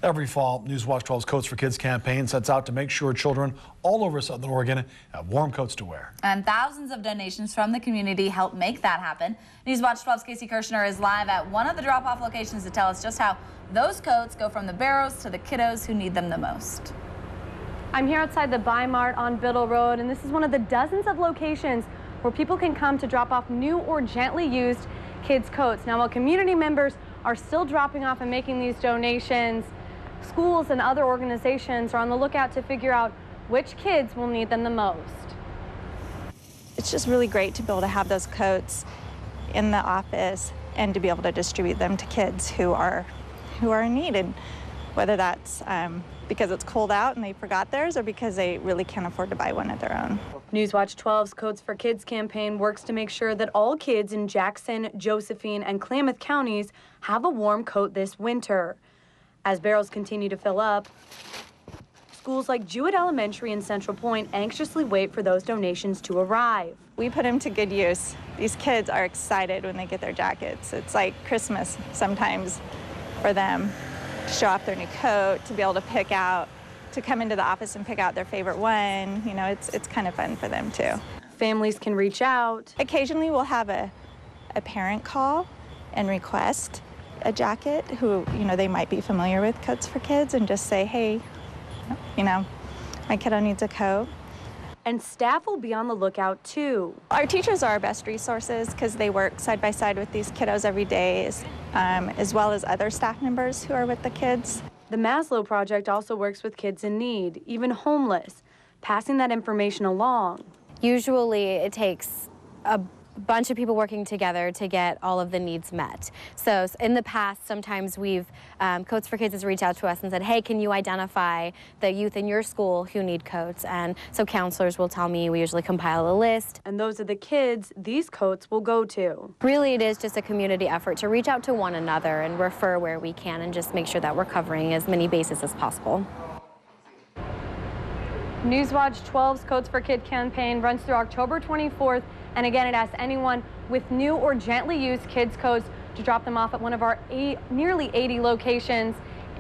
Every fall, Newswatch 12's Coats for Kids campaign sets out to make sure children all over Southern Oregon have warm coats to wear. And thousands of donations from the community help make that happen. Newswatch 12's Casey Kirshner is live at one of the drop-off locations to tell us just how those coats go from the barrows to the kiddos who need them the most. I'm here outside the Buy Mart on Biddle Road, and this is one of the dozens of locations where people can come to drop off new or gently used kids' coats. Now, while community members are still dropping off and making these donations, schools and other organizations are on the lookout to figure out which kids will need them the most. It's just really great to be able to have those coats in the office and to be able to distribute them to kids who are in need, and whether that's because it's cold out and they forgot theirs or because they really can't afford to buy one of their own. Newswatch 12's Coats for Kids campaign works to make sure that all kids in Jackson, Josephine, and Klamath counties have a warm coat this winter. As barrels continue to fill up, schools like Jewett Elementary and Central Point anxiously wait for those donations to arrive. We put them to good use. These kids are excited when they get their jackets. It's like Christmas sometimes for them, to show off their new coat, to be able to pick out, to come into the office and pick out their favorite one. You know, it's kind of fun for them too. Families can reach out. Occasionally we'll have a parent call and request a jacket who, you know, they might be familiar with Coats for Kids and just say, hey, you know, my kiddo needs a coat. And staff will be on the lookout too. Our teachers are our best resources because they work side by side with these kiddos every day, as well as other staff members who are with the kids. The Maslow Project also works with kids in need, even homeless, passing that information along. Usually it takes a bunch of people working together to get all of the needs met. So in the past, sometimes we've, Coats for Kids has reached out to us and said, hey, can you identify the youth in your school who need coats? And so counselors will tell me, we usually compile a list. And those are the kids these coats will go to. Really, it is just a community effort to reach out to one another and refer where we can and just make sure that we're covering as many bases as possible. Newswatch 12's Coats for Kids campaign runs through October 24th, and again, it asks anyone with new or gently used kids' coats to drop them off at one of our nearly 80 locations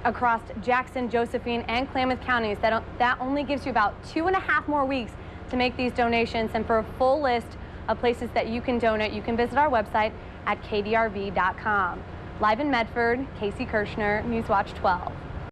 across Jackson, Josephine, and Klamath counties. That only gives you about 2.5 more weeks to make these donations, and for a full list of places that you can donate, you can visit our website at kdrv.com. Live in Medford, Casey Kirshner, Newswatch 12.